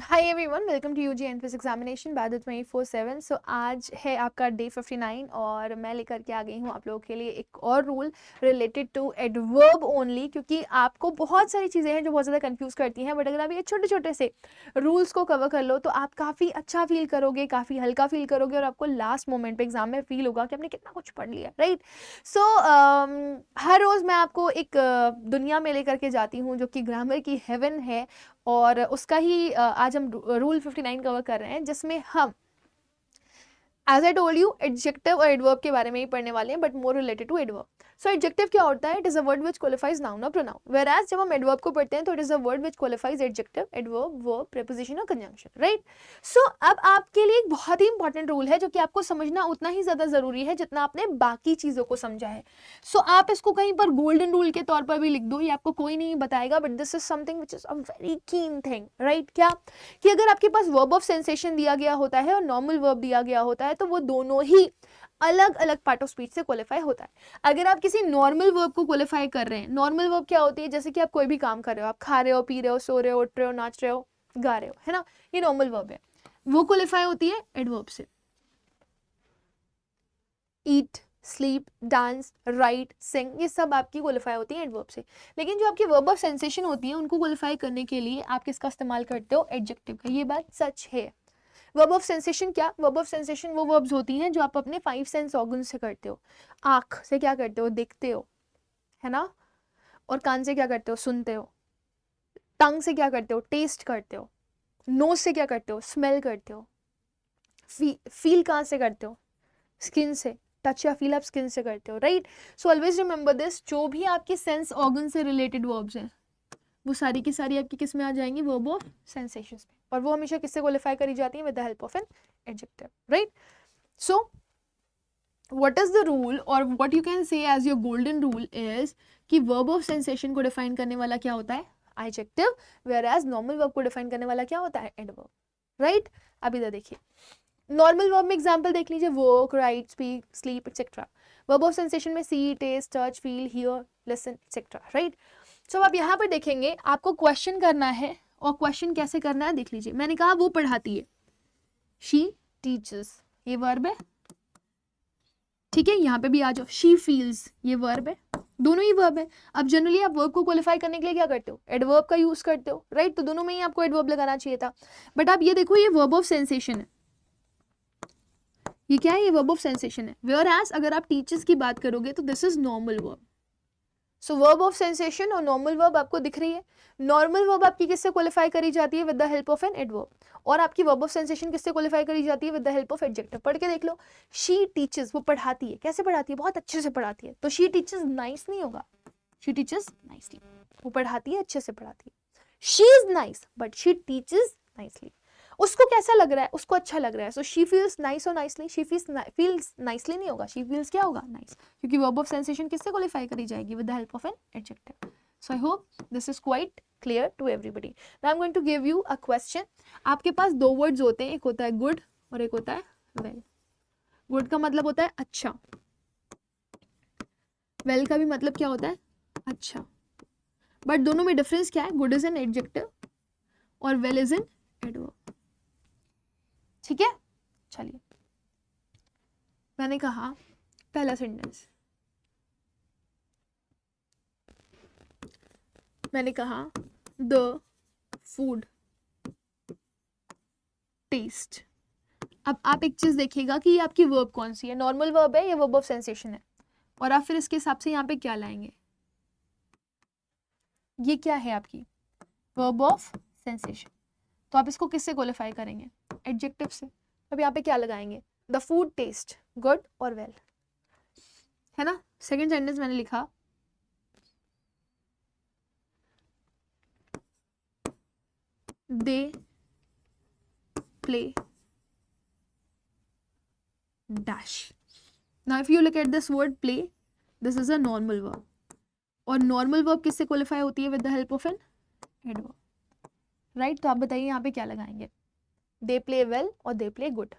Hi everyone, welcome to UG एनफिस examination बाद 24/7। सो आज है आपका डे 59 और मैं लेकर के आ गई हूँ आप लोगों के लिए एक और rule related to adverb only, क्योंकि आपको बहुत सारी चीज़ें हैं जो बहुत ज़्यादा कंफ्यूज करती हैं। बट अगर आप ये छोटे छोटे से रूल्स को कवर कर लो तो आप काफ़ी अच्छा फील करोगे, काफ़ी हल्का फील करोगे और आपको लास्ट मोमेंट पे एग्जाम में फील होगा कि आपने कितना कुछ पढ़ लिया, राइट। सो हर रोज़ मैं आपको एक दुनिया में लेकर के जाती हूँ जो कि ग्रामर की हेवन है, और उसका ही आज हम रूल 59 कवर कर रहे हैं, जिसमें हम as I told you adjective और एडवर्ब के बारे में ही पढ़ने वाले हैं, but more related to adverb. So adjective क्या होता है? It is a word which qualifies noun और प्रोनाउन, वेयर एज जब हम एडवर्ब को पढ़ते हैं तो it is a word which qualifies adjective, adverb, verb, preposition और कंजंक्शन, राइट। सो अब आपके लिए एक बहुत ही इंपॉर्टेंट रूल है जो कि आपको समझना उतना ही ज्यादा जरूरी है जितना आपने बाकी चीजों को समझा है। सो आप इसको कहीं पर गोल्डन रूल के तौर पर भी लिख दो, ये आपको कोई नहीं बताएगा, but this is something which is a very keen thing, right. क्या कि अगर आपके पास वर्ब ऑफ सेंसेशन दिया गया होता है और नॉर्मल वर्ब दिया गया होता है तो वो दोनों ही अलग अलग पार्ट ऑफ स्पीच से क्वालिफाई होता है। अगर आप किसी नॉर्मल वर्ब को क्वालिफाई कर रहे हैं, नॉर्मल वर्ब क्या होती है? जैसे कि आप कोई भी काम कर रहे हो, आप खा रहे हो, पी रहे हो, सो रहे हो, उठ रहे हो, नाच रहे हो, गा रहे हो, है ना, ये नॉर्मल वर्ब है। वो क्वालिफाई होती है एडवर्ब से। ईट, स्लीप, डांस, राइट, सिंग, ये सब आपकी क्वालिफाई होती है एडवर्ब से। लेकिन जो आपकी वर्ब ऑफ सेंसेशन होती है उनको क्वालिफाई करने के लिए आप किसका इस्तेमाल करते हो? एडजेक्टिव का। ये बात सच है। वर्ब ऑफ सेंसेशन क्या? वर्ब ऑफ सेंसेशन वो वर्ब्स होती हैं जो आप अपने 5 सेंस ऑर्गन से करते हो। आंख से क्या करते हो? देखते हो, है ना। और कान से क्या करते हो? सुनते हो। टंग से क्या करते हो? टेस्ट करते हो। नोज से क्या करते हो? स्मेल करते हो। फील कहाँ से करते हो? स्किन से। टच या फील आप स्किन से करते हो, right. So always remember this, जो भी आपके सेंस ऑर्गन से रिलेटेड वर्ब्स हैं वो सारी की सारी आपकी किस में आ जाएंगी? वर्ब ऑफ सेंसेशंस में। और वो हमेशा किससे क्वालिफाई करी जाती है? With the help of an adjective, right. So what is the rule or what you can say as your golden rule is कि verb of sensation को define करने वाला क्या होता है? adjective, whereas normal verb को define करने वाला क्या होता है? adverb, right। अब इधर देखिए, नॉर्मल वर्ब में एग्जांपल देख लीजिए, work, write, speak, sleep etcetera. Verb of sensation में see, taste, touch, feel, hear, listen etcetera, right. So अब यहाँ पर देखेंगे, आपको क्वेश्चन करना है, और क्वेश्चन कैसे करना है देख लीजिए। मैंने कहा वो पढ़ाती है, शी टीचर्स, ये वर्ब है, ठीक है। यहाँ पे भी आ जाओ, शी फील्स, ये वर्ब है, दोनों ही वर्ब है। अब जनरली आप वर्ब को क्वालिफाई करने के लिए क्या करते हो? एडवर्ब का यूज करते हो, राइट। तो दोनों में ही आपको एडवर्ब लगाना चाहिए था, बट आप ये देखो, ये वर्ब ऑफ सेंसेशन है। ये क्या है? ये वर्ब ऑफ सेंसेशन है। वेयर एज अगर आप टीचर्स की बात करोगे तो this is normal verb. So verb of sensation और नॉर्मल वर्ब आपको दिख रही है। नॉर्मल वर्ब आपकी किससे क्वालिफाई करी जाती है? With the help of an adverb. और आपकी वर्ब ऑफ सेंसेशन किससे क्वालिफाई करी जाती है? With the help of adjective. पढ़ के देख लो, शी टीचर्स, वो पढ़ाती है। कैसे पढ़ाती है? बहुत अच्छे से पढ़ाती है। तो शी टीचर्स नाइस नहीं होगा, शी टीचर्स नाइसली। वो पढ़ाती है, अच्छे से पढ़ाती है। She is nice but she teachers nicely. उसको कैसा लग रहा है? उसको अच्छा लग रहा है। सो शी फील्स नाइस और नाइसली, शी फील्स नाइसली नहीं होगा, शी फील्स क्या होगा? नाइस, क्योंकि वर्ब ऑफ सेंसेशन किससे क्वालिफाई करी जाएगी? With the help of an adjective. So I hope this is quite clear to everybody. Now I am going to give you a question. आपके पास दो words होते हैं, एक होता है गुड और एक होता है वेल। गुड का मतलब होता है अच्छा, वेल का भी मतलब क्या होता है? अच्छा। बट दोनों में डिफरेंस क्या है? गुड इज एन एडजेक्टिव और वेल इज एन एडवर्ब, ठीक है। चलिए, मैंने कहा पहला सेंटेंस, मैंने कहा द फूड टेस्ट। अब आप एक चीज देखिएगा कि ये आपकी वर्ब कौन सी है, नॉर्मल वर्ब है या वर्ब ऑफ सेंसेशन है, और आप फिर इसके हिसाब से यहाँ पे क्या लाएंगे। ये क्या है? आपकी वर्ब ऑफ सेंसेशन। तो आप इसको किससे क्वालिफाई करेंगे? एडजेक्टिव से। अब यहाँ पे क्या लगाएंगे? द फूड टेस्ट गुड और वेल, है ना। सेकेंड सेंटेंस मैंने लिखा they play dash. Now if you look at this word play, this is a normal verb, और normal verb किससे क्वालिफाई होती है? with the help of an adverb, right। तो आप बताइए यहाँ पे क्या लगाएंगे? they play well और they play good,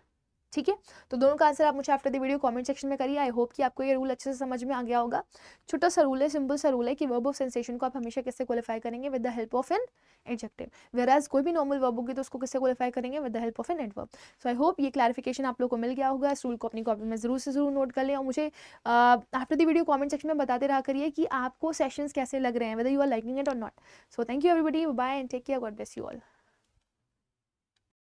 ठीक है, तो दोनों का आंसर आप मुझे after the video comment section में करिए। आई होप कि आपको ये रूल अच्छे से समझ में आ गया होगा। छोटा सा रूल है, सिंपल सा रूल है कि वर्ब ऑफ सेंसेशन को आप हमेशा कैसे क्वालिफाई करेंगे, with the help of an adjective, whereas कोई भी नॉर्मल वर्ब होगी तो उसको कैसे क्वालिफाई करेंगे, with the help of an adverb. So I hope ये क्लैरिफिकेशन आप लोग को मिल गया होगा। इस रूल को अपनी कॉपी में जरूर से जरूर नोट कर लें और मुझे after the video comment section में बताते रहा करिए कि आपको सेशंस कैसे लग रहे हैं, whether you are liking it और not. So thank you everybody, bye and take care, God bless you all.